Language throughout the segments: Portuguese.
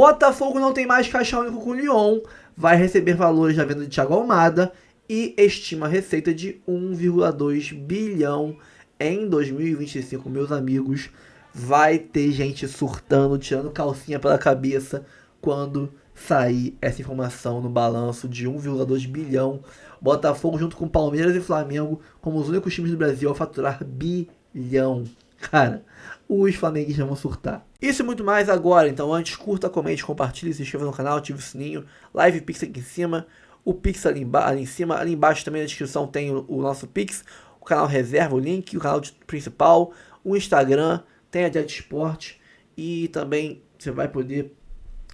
Botafogo não tem mais caixa único com o Lyon, vai receber valores da venda de Thiago Almada e estima receita de 1,2 bilhão em 2025, meus amigos. Vai ter gente surtando, tirando calcinha pela cabeça quando sair essa informação no balanço de 1,2 bilhão. Botafogo junto com Palmeiras e Flamengo como os únicos times do Brasil a faturar bilhão. Cara, os flamenguistas vão surtar. Isso e muito mais agora, então antes, curta, comente, compartilhe, se inscreva no canal, ative o sininho, live Pix aqui em cima, o Pix ali em cima, ali embaixo também na descrição tem o nosso Pix, o canal reserva, o link, o canal principal, o Instagram, tem a Diário de Esporte e também você vai poder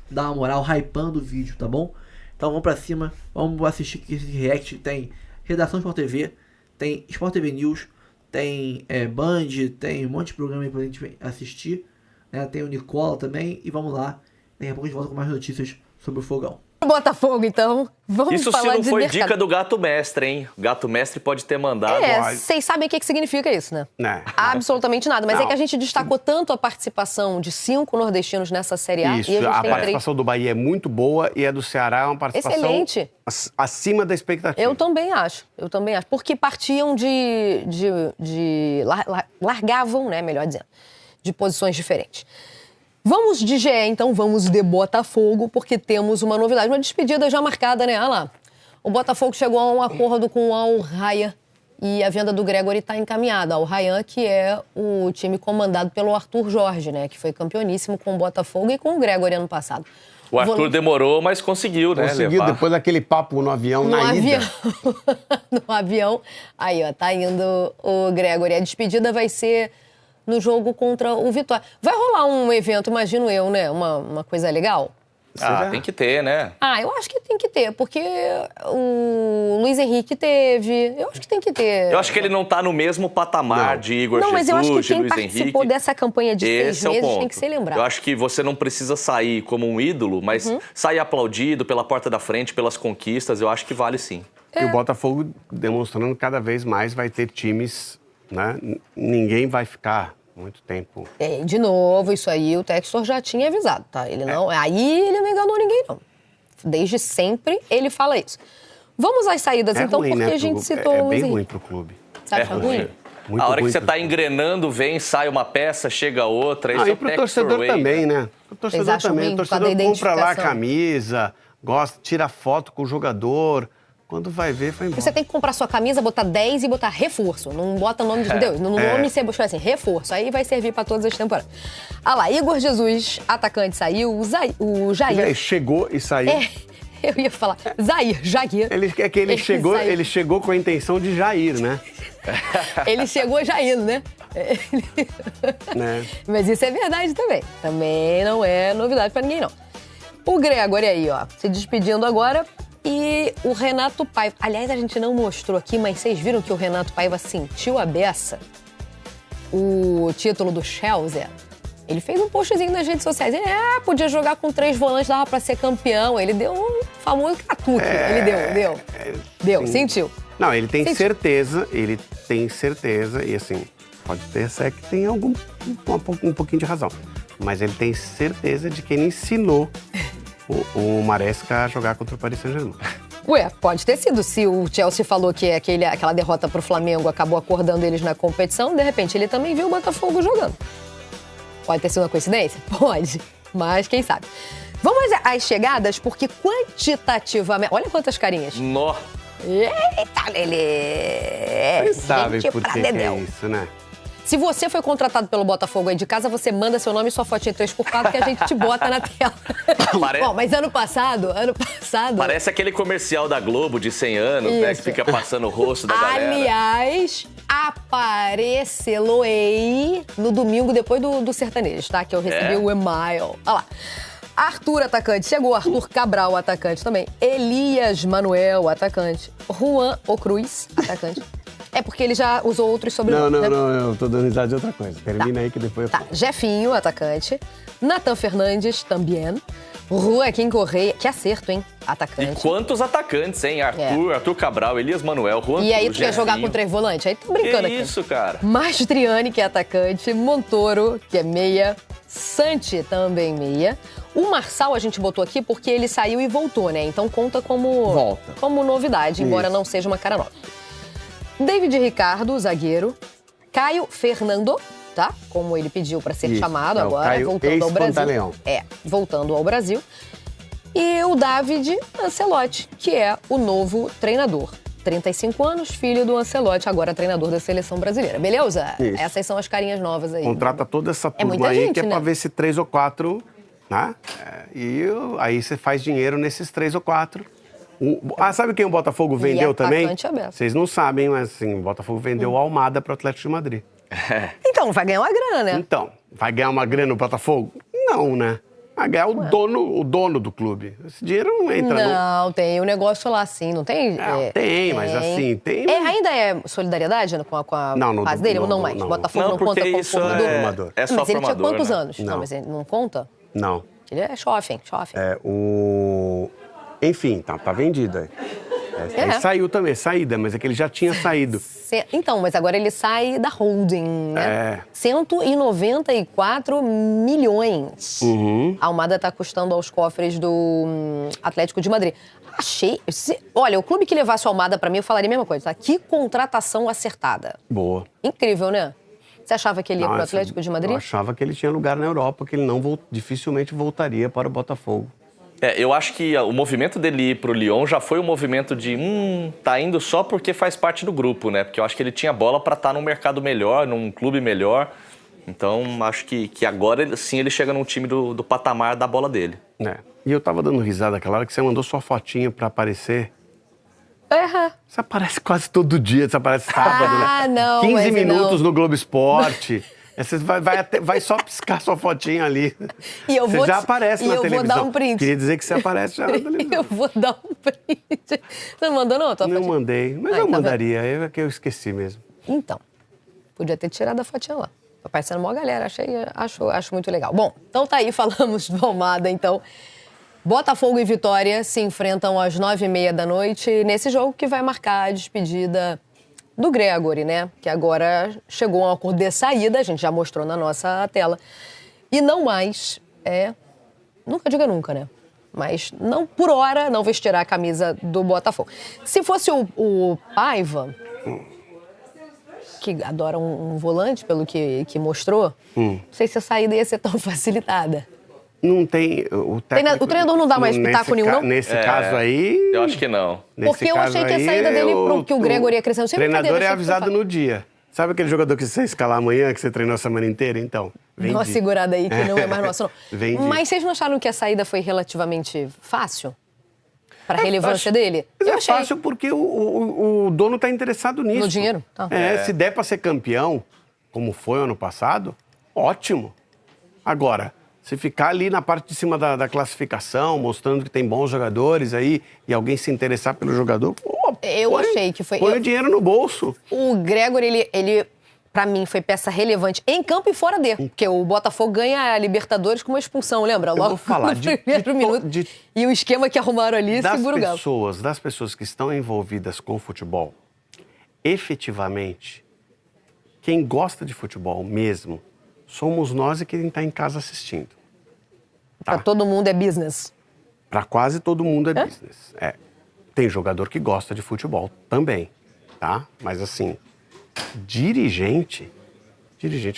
dar uma moral hypando o vídeo, tá bom? Então vamos pra cima, vamos assistir esse react. Tem Redação Sport TV, tem Sport TV News, tem Band, tem um monte de programa aí pra gente assistir, né? Tem o Nicola também, e vamos lá, daqui a pouco a gente volta com mais notícias sobre o Fogão. Botafogo, então. Vamos falar de Isso se não foi mercado. dica do Gato Mestre, hein? O Gato Mestre pode ter mandado. Vocês sabem o que significa isso, né? Né. Absolutamente nada. Mas Não. é que a gente destacou tanto a participação de 5 nordestinos nessa Série A. Isso, E a gente a tem participação do Bahia é muito boa e a do Ceará é uma participação excelente. Acima da expectativa. Eu também acho. Porque partiam largavam, né, melhor dizendo, de posições diferentes. Vamos de GE, então, vamos de Botafogo, porque temos uma novidade, uma despedida já marcada, né? Olha lá. O Botafogo chegou a um acordo com o Al Rayyan e a venda do Gregory está encaminhada. Al Rayyan, que é o time comandado pelo Arthur Jorge, né? Que foi campeoníssimo com o Botafogo e com o Gregory ano passado. O Arthur demorou, mas conseguiu, né? Conseguiu, levar. depois daquele papo no avião, na ida. No avião. Aí, ó, tá indo o Gregory. A despedida vai ser no jogo contra o Vitória. Vai rolar um evento, imagino eu, né? Uma coisa legal. Tem que ter, né? Eu acho que tem que ter, porque o Luiz Henrique teve. Eu acho que tem que ter. Eu acho que ele não tá no mesmo patamar de Igor Jesus, mas eu acho que de quem Luiz participou Henrique. dessa campanha de 6 meses tem que ser lembrado. Eu acho que você não precisa sair como um ídolo, mas sair aplaudido pela porta da frente, pelas conquistas, eu acho que vale sim. E o Botafogo demonstrando cada vez mais vai ter times, né? Ninguém vai ficar muito tempo. De novo, isso aí o Textor já tinha avisado, tá? Ele não, aí ele não enganou ninguém, não. Desde sempre ele fala isso. Vamos às saídas, então, ruim, porque né, a gente citou o Luiz bem Henrique. ruim pro clube. Você acha ruim? Muito A hora que ruim você pro tá clube. engrenando, vem, sai uma peça, chega outra. Isso é E o pro Textor torcedor Way, também, né? O torcedor Vocês acham também. ruim O por causa torcedor da compra lá a identificação? camisa, gosta, tira foto com o jogador. Quando vai ver, vai embora. Você tem que comprar sua camisa, botar 10 e botar reforço. Não bota nome de Deus. No nome você buscar assim, reforço. Aí vai servir pra todas as temporadas. Ah lá, Igor Jesus, atacante, saiu. O Jair. Chegou e saiu. Eu ia falar, Jair. Ele chegou com a intenção de Jair, né? Ele chegou já indo, né? Né? Mas isso é verdade também. Também não é novidade pra ninguém, não. O Gregory aí, ó, se despedindo agora. E o Renato Paiva. Aliás, a gente não mostrou aqui, mas vocês viram que o Renato Paiva sentiu a beça? O título do Chelsea. Ele fez um postzinho nas redes sociais. Ele podia jogar com 3 volantes, dava pra ser campeão. Ele deu um famoso catuque. Ele deu, sentiu. Não, ele tem certeza, e assim, pode ter ser que tem um pouquinho de razão. Mas ele tem certeza de que ele ensinou o Maresca a jogar contra o Paris Saint-Germain. Pode ter sido. Se o Chelsea falou que aquela derrota pro Flamengo acabou acordando eles na competição, de repente ele também viu o Botafogo jogando. Pode ter sido uma coincidência? Pode. Mas quem sabe. Vamos às chegadas, porque quantitativamente... Olha quantas carinhas. Nó. Eita, Lelê! Vocês sabem por que é isso, né? Se você foi contratado pelo Botafogo aí de casa, você manda seu nome e sua fotinha 3x4 que a gente te bota na tela. Bom, mas ano passado... Parece aquele comercial da Globo de 100 anos, né? Que fica passando o rosto da galera. Aliás, aparecerei no domingo depois do Sertanejo, tá? Que eu recebi o e-mail. Olha lá. Arthur, atacante. Chegou Arthur Cabral, atacante também. Elias Manuel, atacante. Juan Ocruz, atacante. É porque ele já usou outros sobrenomes. Não, eu tô dando risada de outra coisa. Termina aí que depois eu falo. Jefinho, atacante. Nathan Fernandes, também. Joaquim Correia, que acerto, hein? Atacante. E quantos atacantes, hein? Arthur Cabral, Elias Manuel, Juan E aí Cruz, tu quer jogar com 3 volantes? Aí tu brincando aqui. Isso, cara. Mastriani, que é atacante. Montoro, que é meia. Santi, também meia. O Marçal a gente botou aqui porque ele saiu e voltou, né? Então conta como novidade, embora não seja uma cara nova. David Ricardo, zagueiro. Caio Fernando, tá? Como ele pediu para ser chamado agora, Caio, voltando ao Brasil. ex-Pantaleão. Voltando ao Brasil. E o David Ancelotti, que é o novo treinador. 35 anos, filho do Ancelotti, agora treinador da seleção brasileira. Beleza? Isso. Essas são as carinhas novas aí. Contrata toda essa turma muita aí, gente, que é né? pra ver se 3 ou 4, né? Aí você faz dinheiro nesses 3 ou 4. Sabe quem o Botafogo vendeu também? atacante aberto. Vocês não sabem, mas assim, o Botafogo vendeu o Almada pro Atlético de Madrid. Então, vai ganhar uma grana, né? Então, vai ganhar uma grana no Botafogo? Não, né? Vai ganhar o dono do clube. Esse dinheiro não entra Não, tem o negócio lá sim, não tem? Tem, mas assim, tem... ainda é solidariedade com a fase dele? Ou não mais? não. Botafogo Não, não conta porque como isso formador? é só Mas ele tinha formador, quantos né? anos? Não. Mas ele não conta? Não. Ele é chofem. Enfim, tá vendido aí. Aí saiu também, saída, mas é que ele já tinha saído. Então, mas agora ele sai da holding, né? 194 milhões. A Almada tá custando aos cofres do Atlético de Madrid. Olha, o clube que levasse o Almada pra mim, eu falaria a mesma coisa, tá? Que contratação acertada. Boa. Incrível, né? Você achava que ele ia pro Atlético de Madrid? Eu achava que ele tinha lugar na Europa, que ele dificilmente voltaria para o Botafogo. Eu acho que o movimento dele ir pro Lyon já foi um movimento de tá indo só porque faz parte do grupo, né? Porque eu acho que ele tinha bola para estar num mercado melhor, num clube melhor. Então, acho que agora sim ele chega num time do patamar da bola dele. E eu tava dando risada naquela hora que você mandou sua fotinha para aparecer. Você aparece quase todo dia, você aparece sábado, né? Não, 15 mas minutos não. no Globo Esporte. Você vai só piscar sua fotinha ali. E eu você já aparece na televisão. Eu vou dar um print. Queria dizer que você aparece já na televisão. Eu vou dar um print. Você não mandou, não? Não mandei, mas eu mandaria. É que eu esqueci mesmo. Então, podia ter tirado a fotinha lá. Tá parecendo uma galera, acho muito legal. Bom, então tá aí, falamos do Almada, então. Botafogo e Vitória se enfrentam às 9h30 da noite, nesse jogo que vai marcar a despedida do Gregóry, né? Que agora chegou a um acordo de saída, a gente já mostrou na nossa tela. E não mais nunca diga nunca, né? Mas não, por hora, não vestirá a camisa do Botafogo. Se fosse o Paiva, que adora um volante, pelo que mostrou, não sei se a saída ia ser tão facilitada. Não tem... O treinador não dá mais pitaco nenhum, não? Nesse caso aí... Eu acho que não. Porque eu achei que a saída dele, que o Gregóry ia crescer. O treinador é avisado no dia. Sabe aquele jogador que você escalar amanhã, que você treinou a semana inteira? Então, vendi. Dá uma segurada aí, que não é mais nosso, não. Vendi. Mas vocês não acharam que a saída foi relativamente fácil? Para a relevância dele? Eu achei. Fácil porque o dono está interessado nisso. No dinheiro? Tá. Se der para ser campeão, como foi ano passado, ótimo. Agora, se ficar ali na parte de cima da classificação, mostrando que tem bons jogadores aí, e alguém se interessar pelo jogador, achei que foi... Põe o dinheiro no bolso. O Gregóry, ele pra mim, foi peça relevante em campo e fora dele. Porque o Botafogo ganha a Libertadores com uma expulsão, lembra? Logo eu vou falar no primeiro minuto. E o esquema que arrumaram ali segura o galo. Das pessoas que estão envolvidas com o futebol, efetivamente, quem gosta de futebol mesmo, somos nós e quem está em casa assistindo. Tá? Pra todo mundo é business. Pra quase todo mundo é business. Tem jogador que gosta de futebol também, tá? Mas assim, dirigente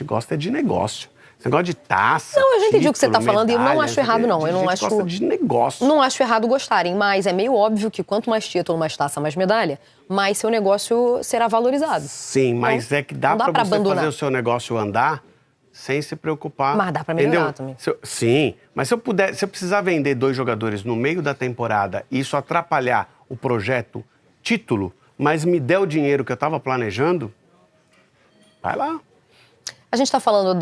gosta de negócio. Esse negócio de taça. Não, eu já entendi o que você tá falando e eu não acho errado, não. Eu não acho. Gosta de negócio. Não acho errado gostarem, mas é meio óbvio que quanto mais título, mais taça, mais medalha, mais seu negócio será valorizado. Sim, mas é que dá pra você fazer o seu negócio andar sem se preocupar. Mas dá pra melhorar também. Sim, mas se eu precisar vender 2 jogadores no meio da temporada e isso atrapalhar o projeto título, mas me der o dinheiro que eu estava planejando, vai lá. A gente está falando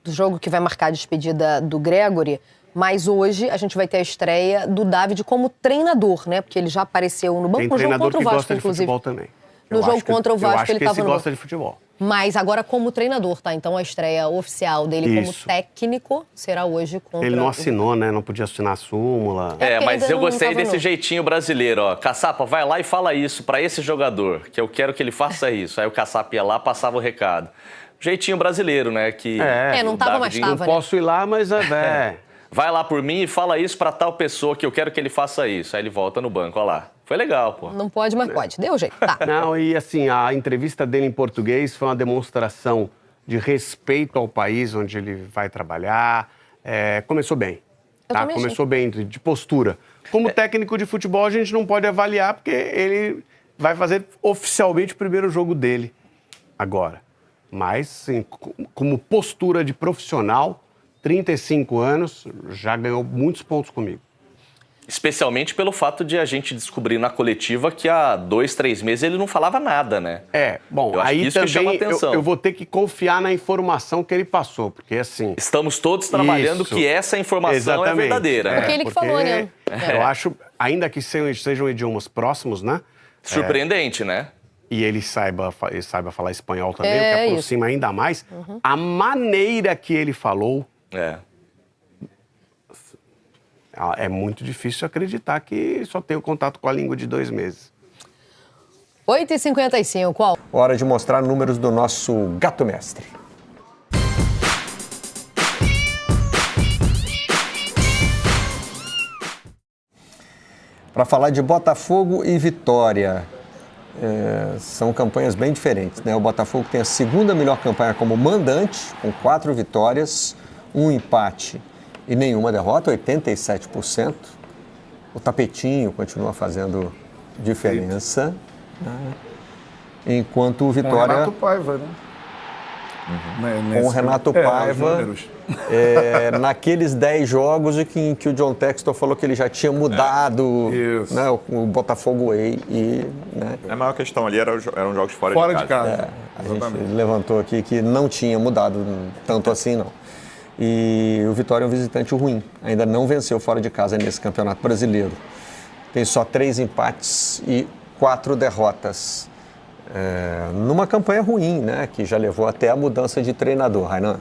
do jogo que vai marcar a despedida do Gregóry, mas hoje a gente vai ter a estreia do David como treinador, né? Porque ele já apareceu no banco no jogo contra o Vasco, inclusive. Futebol também. No jogo contra o Vasco ele estava no banco. Gosta de futebol. Mas agora como treinador, tá? Então a estreia oficial dele como técnico será hoje contra... Ele não assinou, né? Não podia assinar a súmula. Mas eu gostei desse jeitinho brasileiro, ó. Caçapa, vai lá e fala isso pra esse jogador, que eu quero que ele faça isso. Aí o Caçapa ia lá, passava o recado. Jeitinho brasileiro, né? Que não tava, mas tava, Não posso ir lá, mas vai lá por mim e fala isso pra tal pessoa que eu quero que ele faça isso. Aí ele volta no banco, ó lá. Foi legal, pô. Não pode, mas pode. Deu jeito. Tá. Não, e assim, a entrevista dele em português foi uma demonstração de respeito ao país onde ele vai trabalhar. Começou bem. Tá? Começou bem, de postura. Como técnico de futebol, a gente não pode avaliar, porque ele vai fazer oficialmente o primeiro jogo dele agora. Mas, sim, como postura de profissional, 35 anos, já ganhou muitos pontos comigo. Especialmente pelo fato de a gente descobrir na coletiva que há 2, 3 meses ele não falava nada, né? Bom, eu acho aí que isso que chama também atenção. eu vou ter que confiar na informação que ele passou, porque assim... Estamos todos trabalhando que essa informação é verdadeira. Porque ele que falou, né? Eu acho, ainda que sejam idiomas próximos, né? Surpreendente, né? E ele saiba falar espanhol também, o que aproxima ainda mais. A maneira que ele falou... É muito difícil acreditar que só tenho contato com a língua de 2 meses. 8h55, qual? Hora de mostrar números do nosso Gato Mestre. Para falar de Botafogo e Vitória, são campanhas bem diferentes, né? O Botafogo tem a segunda melhor campanha como mandante, com 4 vitórias, 1 empate e nenhuma derrota, 87%. O tapetinho continua fazendo diferença. Né? Enquanto o Vitória... Com o Renato Paiva, né? Com o Renato Paiva, naqueles 10 jogos em que o John Textor falou que ele já tinha mudado né, o Botafogo Way. Né, a maior questão ali eram jogos fora de casa. A gente levantou aqui que não tinha mudado tanto assim, não. E o Vitória é um visitante ruim, ainda não venceu fora de casa nesse Campeonato Brasileiro. Tem só 3 empates e 4 derrotas. Numa campanha ruim, né, que já levou até a mudança de treinador, Rainan.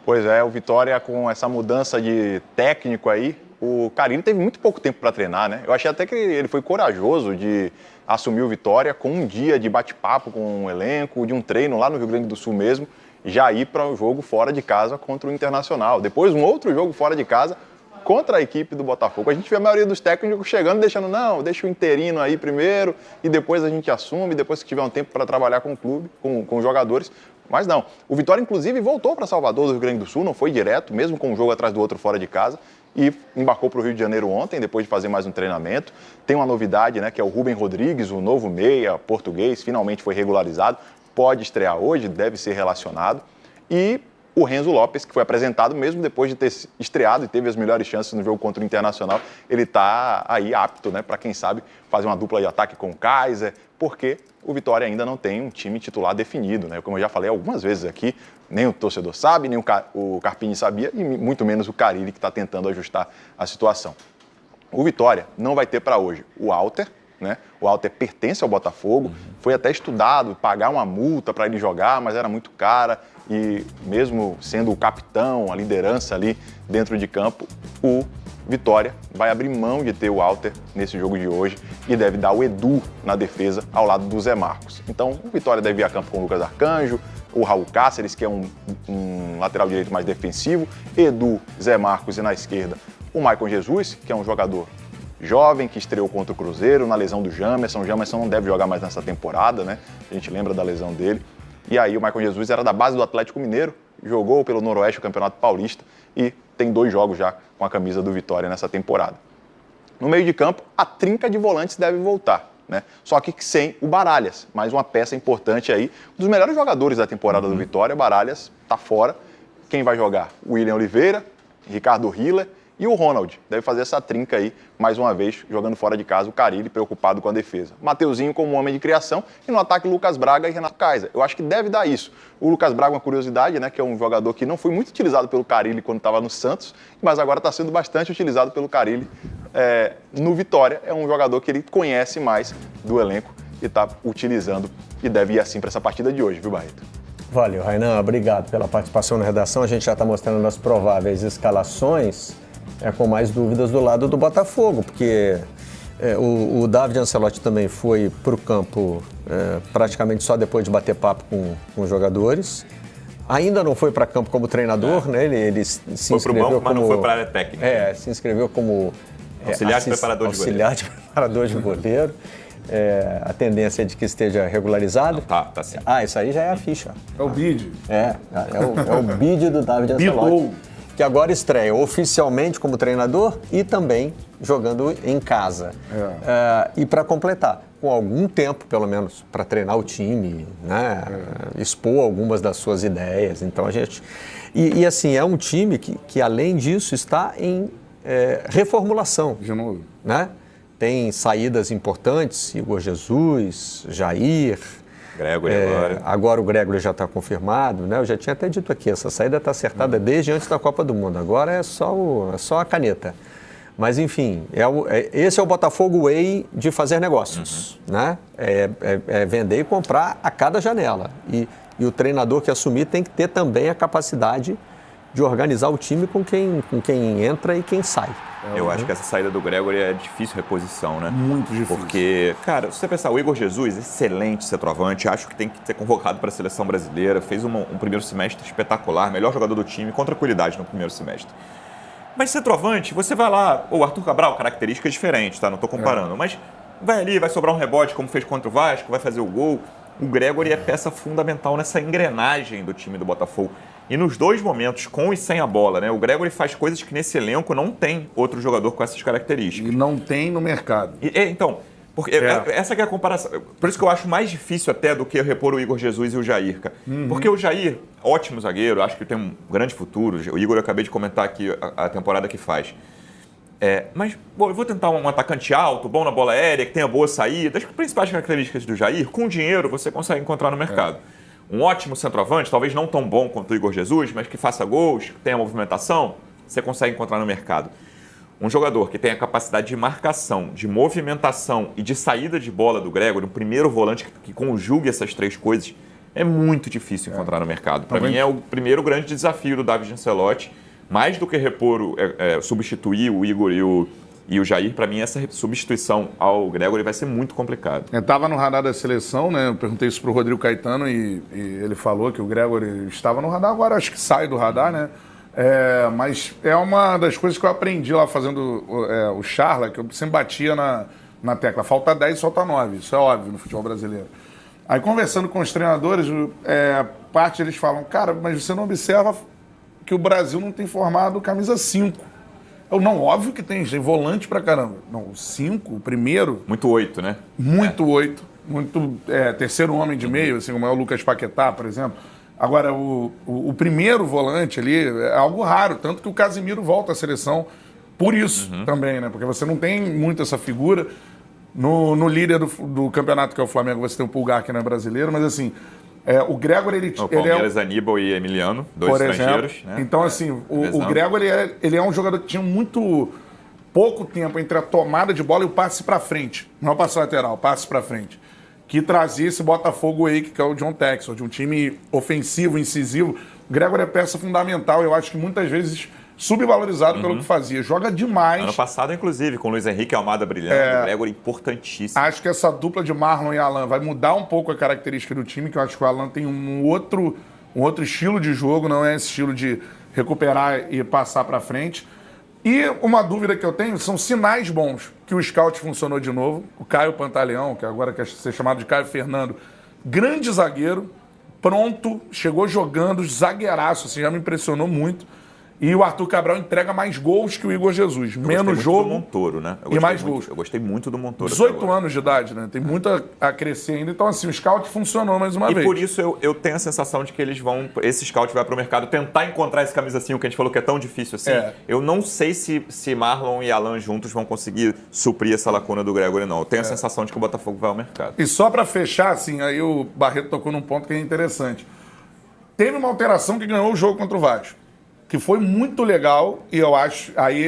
Pois é, o Vitória com essa mudança de técnico aí, o Carille teve muito pouco tempo para treinar, né? Eu achei até que ele foi corajoso de assumir o Vitória com um dia de bate-papo com o elenco, de um treino lá no Rio Grande do Sul mesmo, e já ir para um jogo fora de casa contra o Internacional. Depois um outro jogo fora de casa contra a equipe do Botafogo. A gente vê a maioria dos técnicos chegando e deixando, não, deixa o interino aí primeiro e depois a gente assume, depois que tiver um tempo para trabalhar com o clube, com os jogadores. Mas não. O Vitória, inclusive, voltou para Salvador do Rio Grande do Sul, não foi direto, mesmo com um jogo atrás do outro fora de casa, e embarcou para o Rio de Janeiro ontem, depois de fazer mais um treinamento. Tem uma novidade, né, que é o Rubem Rodrigues, o novo meia português, finalmente foi regularizado, pode estrear hoje, deve ser relacionado. E o Renzo Lopes, que foi apresentado mesmo depois de ter estreado e teve as melhores chances no jogo contra o Internacional, ele está aí apto, né, para quem sabe fazer uma dupla de ataque com o Kaiser, porque o Vitória ainda não tem um time titular definido, né? Como eu já falei algumas vezes aqui, nem o torcedor sabe, nem o Carpini sabia e muito menos o Carille, que está tentando ajustar a situação. O Vitória não vai ter para hoje o Alter, né? O Alter pertence ao Botafogo, foi até estudado pagar uma multa para ele jogar, mas era muito cara e mesmo sendo o capitão, a liderança ali dentro de campo, o Vitória vai abrir mão de ter o Alter nesse jogo de hoje e deve dar o Edu na defesa ao lado do Zé Marcos. Então, o Vitória deve ir a campo com o Lucas Arcanjo, o Raul Cáceres, que é um lateral direito mais defensivo, Edu, Zé Marcos e na esquerda o Maicon Jesus, que é um jogador jovem que estreou contra o Cruzeiro na lesão do Jamerson. O Jamerson não deve jogar mais nessa temporada, né? A gente lembra da lesão dele. E aí o Maicon Jesus era da base do Atlético Mineiro, jogou pelo Noroeste o Campeonato Paulista e tem 2 jogos já com a camisa do Vitória nessa temporada. No meio de campo, a trinca de volantes deve voltar, né? Só que sem o Baralhas, mais uma peça importante aí. Um dos melhores jogadores da temporada do Vitória, Baralhas está fora. Quem vai jogar? O William Oliveira, Ricardo Hiller e o Ronald. Deve fazer essa trinca aí, mais uma vez, jogando fora de casa, o Carille preocupado com a defesa. Mateuzinho como homem de criação e no ataque Lucas Braga e Renato Kaiser. Eu acho que deve dar isso. O Lucas Braga, uma curiosidade, né, que é um jogador que não foi muito utilizado pelo Carille quando estava no Santos, mas agora está sendo bastante utilizado pelo Carille no Vitória. É um jogador que ele conhece mais do elenco e está utilizando e deve ir assim para essa partida de hoje, viu, Barreto? Valeu, Rainan. Obrigado pela participação na redação. A gente já está mostrando as prováveis escalações. Com mais dúvidas do lado do Botafogo, porque o David Ancelotti também foi para o campo praticamente só depois de bater papo com os jogadores. Ainda não foi para campo como treinador, né? Ele se foi pro inscreveu banco, mas como... não foi para a área técnica. Se inscreveu como... Auxiliar de preparador de goleiro. Auxiliar de preparador de goleiro. A tendência é de que esteja regularizado. Não, tá sim. Isso aí já é a ficha. É o bid. É o bid do David Ancelotti. Que agora estreia oficialmente como treinador e também jogando em casa. E para completar, com algum tempo, pelo menos, para treinar o time, né? Expor algumas das suas ideias. Então a gente... E assim, é um time que além disso, está em reformulação. De novo. Né? Tem saídas importantes, Igor Jesus, Jair... Gregory agora o Gregory já está confirmado, né? Eu já tinha até dito aqui, essa saída está acertada desde antes da Copa do Mundo. Agora é só a caneta. Mas, enfim, esse é o Botafogo Way de fazer negócios, né? É vender e comprar a cada janela. E o treinador que assumir tem que ter também a capacidade de organizar o time com quem entra e quem sai. Eu acho que essa saída do Gregory é difícil reposição, né? Muito difícil. Porque, cara, se você pensar, o Igor Jesus, excelente centroavante, acho que tem que ser convocado para a seleção brasileira, fez um primeiro semestre espetacular, melhor jogador do time, com tranquilidade no primeiro semestre. Mas centroavante, você vai lá, o Arthur Cabral, características diferentes, tá? Não estou comparando, mas vai ali, vai sobrar um rebote como fez contra o Vasco, vai fazer o gol. O Gregory é peça fundamental nessa engrenagem do time do Botafogo. E nos dois momentos, com e sem a bola, né? O Gregory faz coisas que nesse elenco não tem outro jogador com essas características. E não tem no mercado. Então, porque essa que é a comparação. Por isso que eu acho mais difícil até do que repor o Igor Jesus e o Jair, cara. Porque o Jair, ótimo zagueiro, acho que tem um grande futuro. O Igor, eu acabei de comentar aqui a temporada que faz. Mas, eu vou tentar um atacante alto, bom na bola aérea, que tenha boa saída. As principais características do Jair, com dinheiro, você consegue encontrar no mercado. Um ótimo centroavante, talvez não tão bom quanto o Igor Jesus, mas que faça gols, que tenha movimentação, você consegue encontrar no mercado. Um jogador que tenha capacidade de marcação, de movimentação e de saída de bola do Gregory, um primeiro volante que conjugue essas três coisas, é muito difícil encontrar no mercado. Para mim é o primeiro grande desafio do David Ancelotti, mais do que substituir o Igor e o Jair, para mim essa substituição ao Gregory vai ser muito complicado. Eu estava no radar da seleção, né? Eu perguntei isso para o Rodrigo Caetano e ele falou que o Gregory estava no radar, agora acho que sai do radar, né? Mas é uma das coisas que eu aprendi lá fazendo o Charla, que eu sempre batia na tecla. Falta 10, falta 9. Isso é óbvio no futebol brasileiro. Aí conversando com os treinadores, parte deles falam, cara, mas você não observa que o Brasil não tem formado camisa 5. Não, óbvio que tem volante pra caramba. Não, o 5, o primeiro... Muito 8, né? Muito 8. Muito terceiro homem de meio, assim como é o Lucas Paquetá, por exemplo. Agora, o primeiro volante ali é algo raro, tanto que o Casimiro volta à seleção por isso também, né? Porque você não tem muito essa figura. No líder do campeonato, que é o Flamengo, você tem o Pulgar, que não é brasileiro, mas assim... o Gregory, o Palmeiras, Aníbal e Emiliano, dois estrangeiros. Né? Então, assim, o Gregory ele é um jogador que tinha muito pouco tempo entre a tomada de bola e o passe para frente. Não é o passe lateral, o passe para frente. Que trazia esse Botafogo aí, que é o John Textor, de um time ofensivo, incisivo. O Gregory é peça fundamental, eu acho que muitas vezes subvalorizado pelo que fazia. Joga demais. Ano passado, inclusive, com o Luiz Henrique Almada brilhando, o Gregory importantíssimo. Acho que essa dupla de Marlon e Alan vai mudar um pouco a característica do time, que eu acho que o Alan tem um outro estilo de jogo, não é esse estilo de recuperar e passar para frente. E uma dúvida que eu tenho são sinais bons que o scout funcionou de novo. O Caio Pantaleão, que agora quer ser chamado de Caio Fernando, grande zagueiro, pronto, chegou jogando, zagueiraço, assim, já me impressionou muito. E o Arthur Cabral entrega mais gols que o Igor Jesus. Menos jogo do Montoro, né? E mais gols. Eu gostei muito do Montoro. 18 anos de idade, né? Tem muito a crescer ainda. Então, assim, o scout funcionou mais uma vez. E por isso eu tenho a sensação de que esse scout vai para o mercado tentar encontrar esse camisa 5 que a gente falou que é tão difícil assim. Eu não sei se Marlon e Alan juntos vão conseguir suprir essa lacuna do Gregory, não. Eu tenho a sensação de que o Botafogo vai ao mercado. E só para fechar, assim, aí o Barreto tocou num ponto que é interessante. Teve uma alteração que ganhou o jogo contra o Vasco, que foi muito legal, e eu acho, aí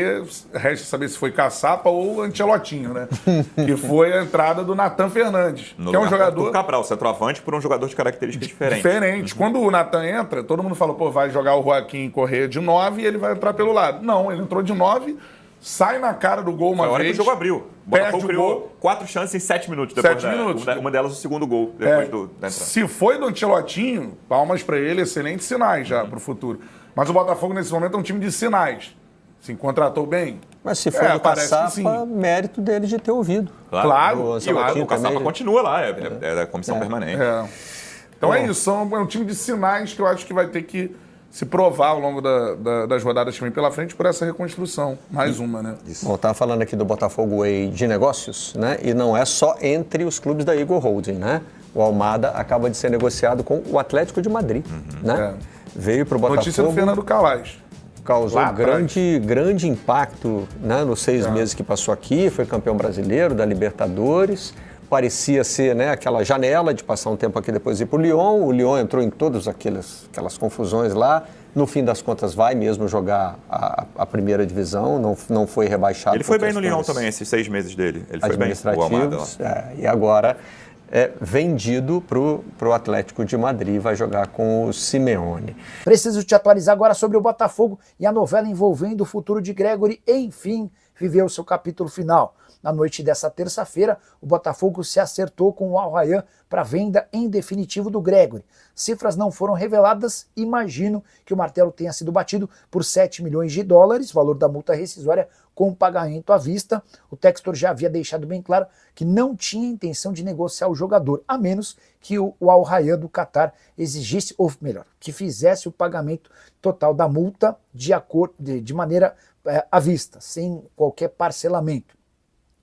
resta saber se foi Caçapa ou Ancelotinho, né? Que foi a entrada do Natan Fernandes, que é um jogador... Do Cabral, centroavante, por um jogador de características diferentes. Quando o Natan entra, todo mundo fala, vai jogar o Joaquim Corrêa de 9 e ele vai entrar pelo lado. Não, ele entrou de 9, sai na cara do gol uma vez. Foi a hora que o jogo abriu. Botafogo o criou gol. 4 chances em 7 minutos depois. 7 minutos. Uma delas o segundo gol, depois da entrada. Se foi do Ancelotinho, palmas pra ele, excelentes sinais já pro futuro. Mas o Botafogo, nesse momento, é um time de sinais. Se contratou bem. Mas se for do parece que Caçapa, mérito dele de ter ouvido. Claro. E o Caçapa continua lá, é da comissão permanente. Então é isso, é um time de sinais que eu acho que vai ter que se provar ao longo das rodadas que vem pela frente por essa reconstrução. Mais uma, né? Bom, estava falando aqui do Botafogo Way de negócios, né? E não é só entre os clubes da Eagle Holding, né? O Almada acaba de ser negociado com o Atlético de Madrid, né? Veio para o Botafogo. Notícia do Fernando Calais. Causou grande impacto, né, nos 6 meses que passou aqui, foi campeão brasileiro da Libertadores, parecia ser, né, aquela janela de passar um tempo aqui depois ir para o Lyon. O Lyon entrou em todas aquelas confusões lá. No fim das contas, vai mesmo jogar a primeira divisão, não foi rebaixado. Ele foi bem no Lyon também, esses 6 meses dele. Ele foi bem o Almada lá. E agora é vendido para o Atlético de Madrid, vai jogar com o Simeone. Preciso te atualizar agora sobre o Botafogo e a novela envolvendo o futuro de Gregori, enfim, viveu seu capítulo final. Na noite dessa terça-feira, o Botafogo se acertou com o Al Rayyan para venda em definitivo do Gregori. Cifras não foram reveladas, imagino que o martelo tenha sido batido por 7 milhões de dólares, valor da multa rescisória com pagamento à vista. O Textor já havia deixado bem claro que não tinha intenção de negociar o jogador, a menos que o Al Rayyan do Catar exigisse, ou melhor, que fizesse o pagamento total da multa de maneira à vista, sem qualquer parcelamento.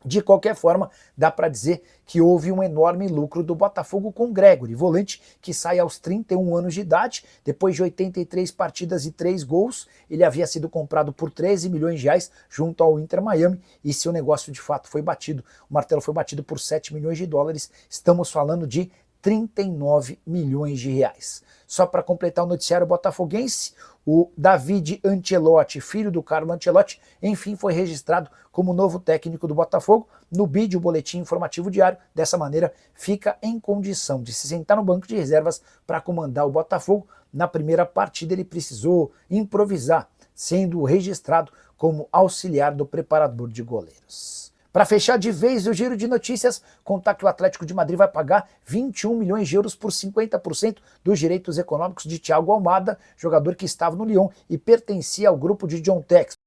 De qualquer forma, dá para dizer que houve um enorme lucro do Botafogo com Gregori, volante que sai aos 31 anos de idade, depois de 83 partidas e 3 gols. Ele havia sido comprado por 13 milhões de reais junto ao Inter Miami, e se o negócio de fato foi batido, o martelo foi batido por 7 milhões de dólares, estamos falando de 39 milhões de reais. Só para completar o noticiário botafoguense, o David Ancelotti, filho do Carlo Ancelotti, enfim foi registrado como novo técnico do Botafogo no BID, o Boletim Informativo Diário. Dessa maneira, fica em condição de se sentar no banco de reservas para comandar o Botafogo. Na primeira partida ele precisou improvisar, sendo registrado como auxiliar do preparador de goleiros. Para fechar de vez o giro de notícias, contar que o Atlético de Madrid vai pagar 21 milhões de euros por 50% dos direitos econômicos de Thiago Almada, jogador que estava no Lyon e pertencia ao grupo de John Textor.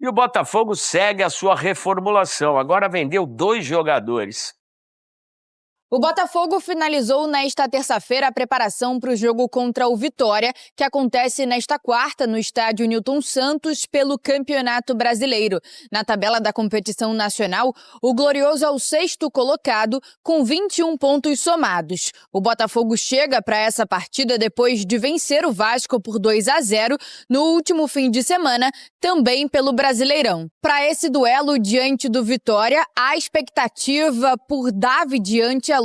E o Botafogo segue a sua reformulação, agora vendeu 2 jogadores. O Botafogo finalizou nesta terça-feira a preparação para o jogo contra o Vitória, que acontece nesta quarta no estádio Newton Santos pelo Campeonato Brasileiro. Na tabela da competição nacional, o Glorioso é o 6º colocado com 21 pontos somados. O Botafogo chega para essa partida depois de vencer o Vasco por 2-0 no último fim de semana, também pelo Brasileirão. Para esse duelo diante do Vitória, a expectativa por David Ancelotti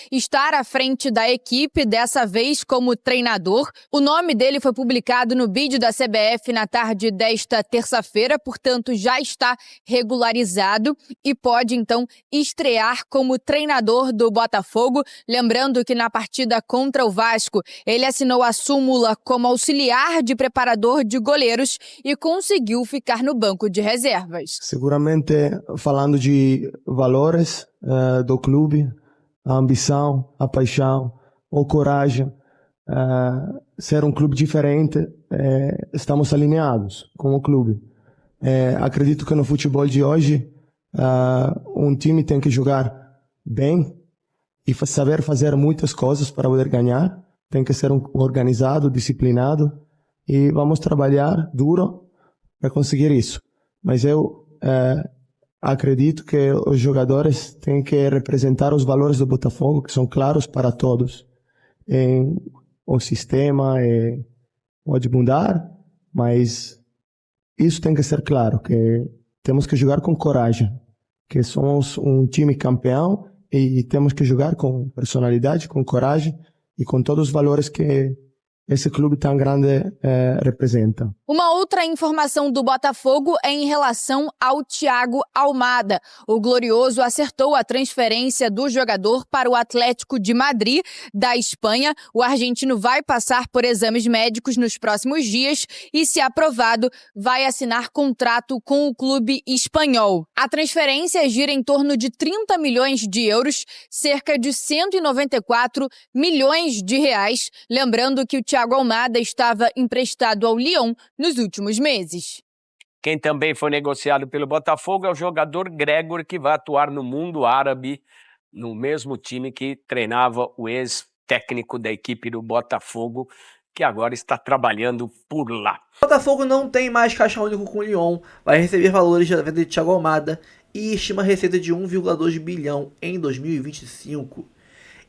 estar à frente da equipe, dessa vez como treinador. O nome dele foi publicado no BID da CBF na tarde desta terça-feira, portanto já está regularizado e pode então estrear como treinador do Botafogo. Lembrando que na partida contra o Vasco, ele assinou a súmula como auxiliar de preparador de goleiros e conseguiu ficar no banco de reservas. Seguramente falando de valores do clube, a ambição, a paixão, a coragem, ser um clube diferente, estamos alinhados com o clube. Acredito que no futebol de hoje, um time tem que jogar bem e saber fazer muitas coisas para poder ganhar, tem que ser organizado, disciplinado, e vamos trabalhar duro para conseguir isso. Mas eu acredito que os jogadores têm que representar os valores do Botafogo, que são claros para todos. O sistema pode mudar, mas isso tem que ser claro, que temos que jogar com coragem, que somos um time campeão e temos que jogar com personalidade, com coragem e com todos os valores que esse clube tão grande representa. Uma outra informação do Botafogo é em relação ao Thiago Almada. O Glorioso acertou a transferência do jogador para o Atlético de Madrid, da Espanha. O argentino vai passar por exames médicos nos próximos dias e, se aprovado, vai assinar contrato com o clube espanhol. A transferência gira em torno de 30 milhões de euros, cerca de 194 milhões de reais. Lembrando que o Thiago Almada estava emprestado ao Lyon nos últimos meses. Quem também foi negociado pelo Botafogo é o jogador Gregor, que vai atuar no mundo árabe, no mesmo time que treinava o ex-técnico da equipe do Botafogo, que agora está trabalhando por lá. O Botafogo não tem mais caixa único com o Lyon, vai receber valores da venda de Thiago Almada e estima receita de 1,2 bilhão em 2025.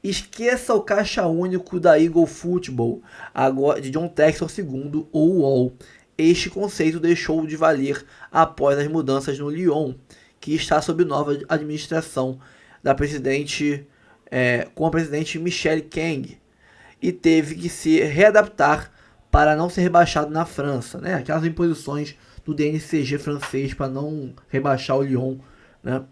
Esqueça o caixa único da Eagle Football, agora de John Textor II ou UOL. Este conceito deixou de valer após as mudanças no Lyon, que está sob nova administração da com a presidente Michelle Kang, e teve que se readaptar para não ser rebaixado na França, né? Aquelas imposições do DNCG francês para não rebaixar o Lyon, né?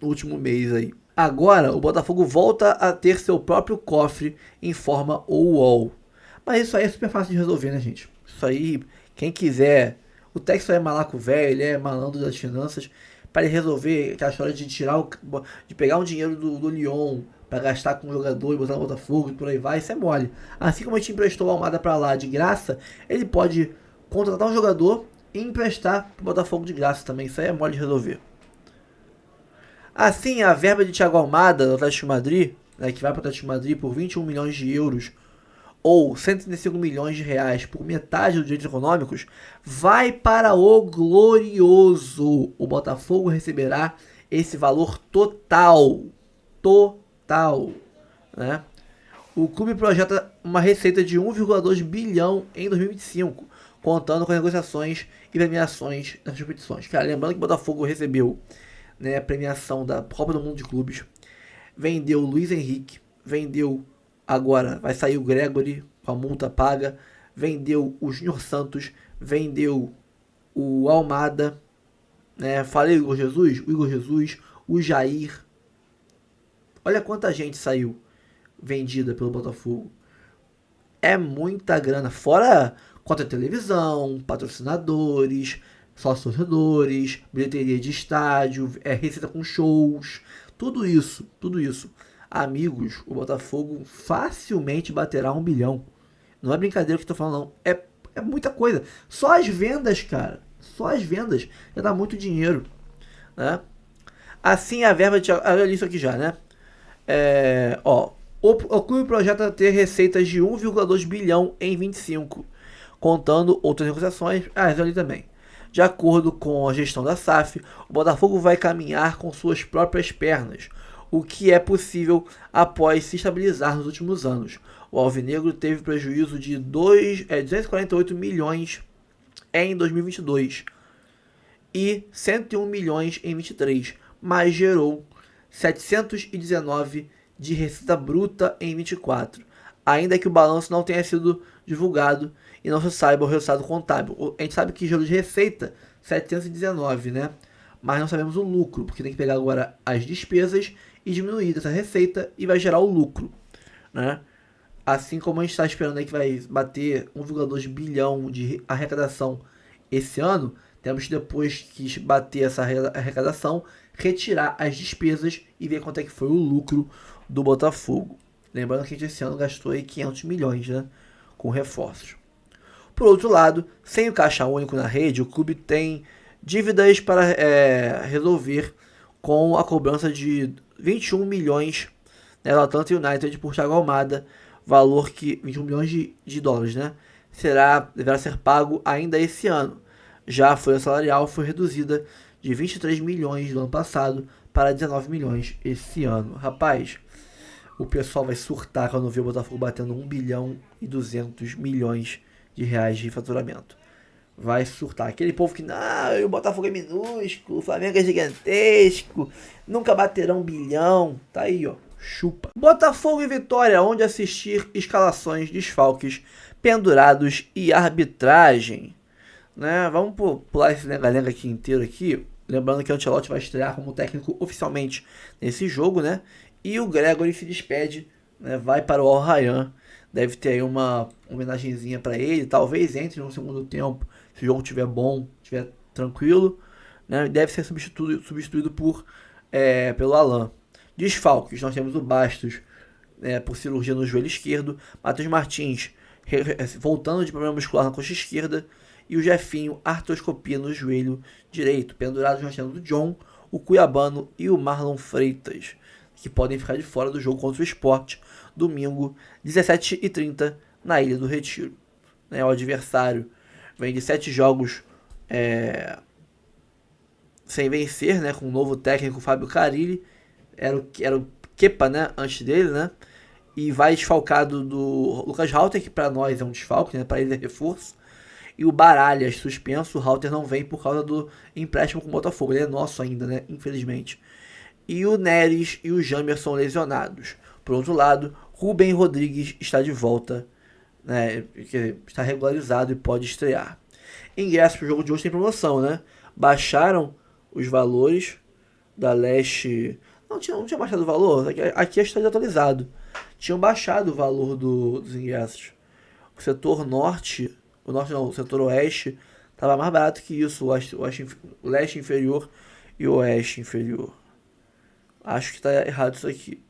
No último mês aí. Agora, o Botafogo volta a ter seu próprio cofre em forma UOL. Mas isso aí é super fácil de resolver, né, gente? Isso aí, quem quiser... O Textor é malaco velho, ele é malandro das finanças. Para ele resolver aquela história de de pegar um dinheiro do Lyon para gastar com o jogador e botar no Botafogo e por aí vai, isso é mole. Assim como a gente emprestou o Almada para lá de graça, ele pode contratar um jogador e emprestar para o Botafogo de graça também. Isso aí é mole de resolver. Assim, a verba de Thiago Almada do Atlético de Madrid, né, que vai para o Atlético de Madrid por 21 milhões de euros ou 135 milhões de reais por metade dos direitos econômicos, vai para o Glorioso. O Botafogo receberá esse valor total, né? O clube projeta uma receita de 1,2 bilhão em 2025, contando com negociações e premiações nas competições. Cara, lembrando que o Botafogo recebeu, né, a premiação da Copa do Mundo de Clubes, vendeu o Luiz Henrique, vendeu, agora vai sair o Gregory com a multa paga, vendeu o Júnior Santos, vendeu o Almada, né, falei o Igor Jesus, o Jair. Olha quanta gente saiu vendida pelo Botafogo. É muita grana, fora conta de televisão, patrocinadores, sócios-torcedores, bilheteria de estádio, receita com shows, tudo isso. Amigos, o Botafogo facilmente baterá 1 bilhão. Não é brincadeira que eu tô falando, não. É muita coisa. Só as vendas, cara. Só as vendas já dá muito dinheiro, né? Assim, a verba de... Olha isso aqui já, né? O clube projeta ter receitas de 1,2 bilhão em 25, contando outras negociações. Isso ali também. De acordo com a gestão da SAF, o Botafogo vai caminhar com suas próprias pernas, o que é possível após se estabilizar nos últimos anos. O Alvinegro teve prejuízo de 248 milhões em 2022 e 101 milhões em 2023, mas gerou 719 de receita bruta em 24, ainda que o balanço não tenha sido divulgado e não se saiba o resultado contábil. A gente sabe que gerou de receita 719, né? Mas não sabemos o lucro, porque tem que pegar agora as despesas e diminuir essa receita e vai gerar o lucro, né? Assim como a gente está esperando aí que vai bater 1,2 bilhão de arrecadação esse ano, temos que, depois que bater essa arrecadação, retirar as despesas e ver quanto é que foi o lucro do Botafogo. Lembrando que a gente esse ano gastou aí 500 milhões, né, com reforços. Por outro lado, sem o caixa único na rede, o clube tem dívidas para resolver com a cobrança de 21 milhões, né, do Atlanta United por Thiago Almada, valor que 21 milhões de dólares, né, deverá ser pago ainda esse ano. Já a folha salarial foi reduzida de 23 milhões do ano passado para 19 milhões esse ano. Rapaz, o pessoal vai surtar quando vê o Botafogo batendo 1 bilhão e 200 milhões de reais de faturamento. Vai surtar. Aquele povo que, o Botafogo é minúsculo, o Flamengo é gigantesco, nunca baterão 1 bilhão. Tá aí, ó, chupa. Botafogo e Vitória, onde assistir escalações, desfalques, pendurados e arbitragem. Né? Vamos pular esse lenga-lenga aqui inteiro aqui. Lembrando que o Ancelotti vai estrear como técnico oficialmente nesse jogo, né? E o Gregóry se despede, né? Vai para o Al Rayyan. Deve ter aí uma homenagenzinha para ele. Talvez entre no segundo tempo, se o jogo estiver bom, estiver tranquilo. Né? Deve ser substituído pelo Alan. Desfalques, nós temos o Bastos, por cirurgia no joelho esquerdo. Matheus Martins voltando de problema muscular na coxa esquerda. E o Jefinho, artroscopia no joelho direito. Pendurados nós temos o John, o Cuiabano e o Marlon Freitas, que podem ficar de fora do jogo contra o Sport, domingo, 17h30, na Ilha do Retiro. O adversário vem de 7 jogos sem vencer, né, com o novo técnico Fábio Carille. Era o Kepa, né, antes dele, né? E vai desfalcado do Lucas Halter, que para nós é um desfalque, né, para ele é reforço. E o Baralhas suspenso. O Halter não vem por causa do empréstimo com o Botafogo. Ele é nosso ainda, né? Infelizmente. E o Neres e o Jamerson lesionados. Por outro lado, Rubem Rodrigues está de volta, né? Está regularizado e pode estrear. Ingresso para o jogo de hoje tem promoção, né? Baixaram os valores da Leste. Não tinha baixado o valor. Aqui está desatualizado. Tinham baixado o valor dos ingressos. O setor norte... o setor oeste estava mais barato que isso, o leste inferior e o oeste inferior. Acho que está errado isso aqui.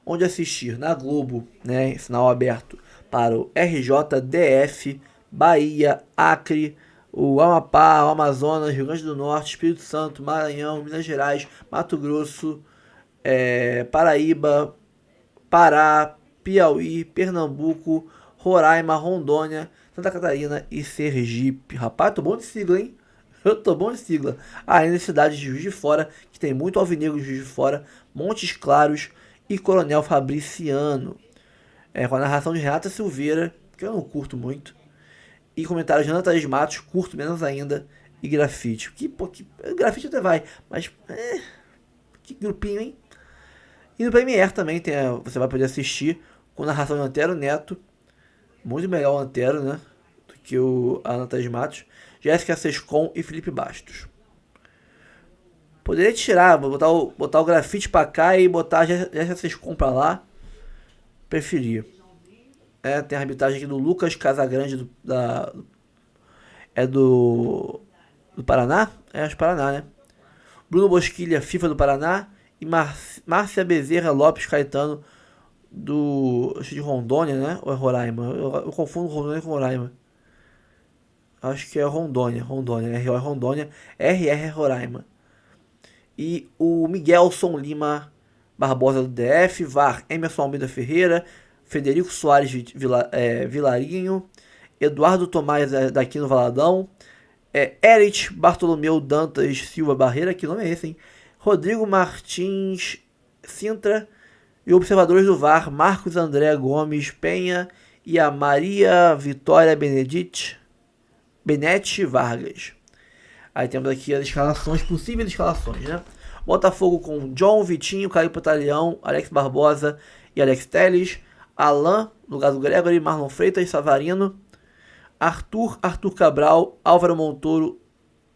Onde assistir? Na Globo, né, sinal aberto para o RJDF, Bahia, Acre, o Amapá, o Amazonas, Rio Grande do Norte, Espírito Santo, Maranhão, Minas Gerais, Mato Grosso, Paraíba, Pará, Piauí, Pernambuco, Roraima, Rondônia, Santa Catarina e Sergipe. Rapaz, tô bom de sigla, hein? Eu tô bom de sigla. Ainda em cidades de Juiz de Fora, que tem muito alvinegro de Juiz de Fora, Montes Claros e Coronel Fabriciano. Com a narração de Renata Silveira, que eu não curto muito. E comentários de Ana Thaís Matos, curto menos ainda. E grafite. Grafite até vai, mas... que grupinho, hein? E no Premiere também você vai poder assistir com narração de Antero Neto. Muito melhor o Antero, né? Do que a Ana Thaís Matos. Jéssica Sescon e Felipe Bastos. Poderia tirar, botar o grafite pra cá e botar a Jéssica Sescon pra lá. Preferia. Tem a arbitragem aqui do Lucas Casagrande do Paraná? Acho Paraná, né? Bruno Bosquilha, FIFA do Paraná. E Márcia Bezerra Lopes Caetano acho de Rondônia, né? Ou é Roraima? Eu confundo Rondônia com Roraima. Acho que é Rondônia. RO é Rondônia, RR é Roraima. E o Miguelson Lima Barbosa do DF, VAR Emerson Almeida Ferreira, Federico Soares Vilarinho, Eduardo Tomás daqui no Valadão, Erich Bartolomeu Dantas Silva Barreira, que nome é esse, hein? Rodrigo Martins Sintra e observadores do VAR, Marcos André Gomes Penha e a Maria Vitória Benetti Vargas. Aí temos aqui as escalações, possíveis escalações, né? Botafogo com John, Vitinho, Caio Pataleão, Alex Barbosa e Alex Telles. Alan, no lugar do Gregóry, Marlon Freitas, Savarino. Arthur Cabral, Álvaro Montoro.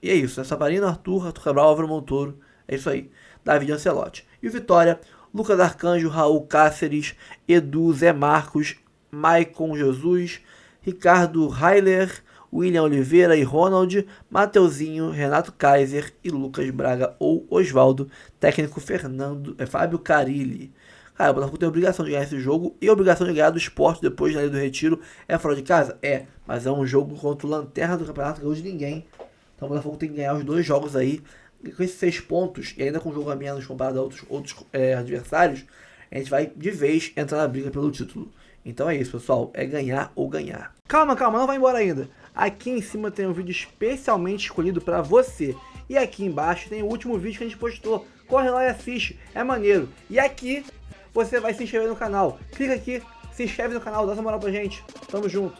E é isso, né? Savarino, Arthur Cabral, Álvaro Montoro. É isso aí. David Ancelotti. E o Vitória, Lucas Arcanjo, Raul Cáceres, Edu, Zé Marcos, Maicon Jesus, Ricardo Heiler, William Oliveira e Ronald, Mateuzinho, Renato Kaiser e Lucas Braga ou Osvaldo, técnico Fábio Carille. Cara, o Botafogo tem a obrigação de ganhar esse jogo e a obrigação de ganhar do Sport depois na Ilha do Retiro. É fora de casa? É, mas é um jogo contra o lanterna do campeonato que hoje ninguém. Então o Botafogo tem que ganhar os 2 jogos aí. Com esses 6 pontos, e ainda com um jogo a menos comparado a outros adversários, a gente vai de vez entrar na briga pelo título. Então é isso, pessoal. É ganhar ou ganhar. Calma, não vai embora ainda. Aqui em cima tem um vídeo especialmente escolhido para você. E aqui embaixo tem o último vídeo que a gente postou. Corre lá e assiste. É maneiro. E aqui você vai se inscrever no canal. Clica aqui, se inscreve no canal, dá essa moral pra gente. Tamo junto.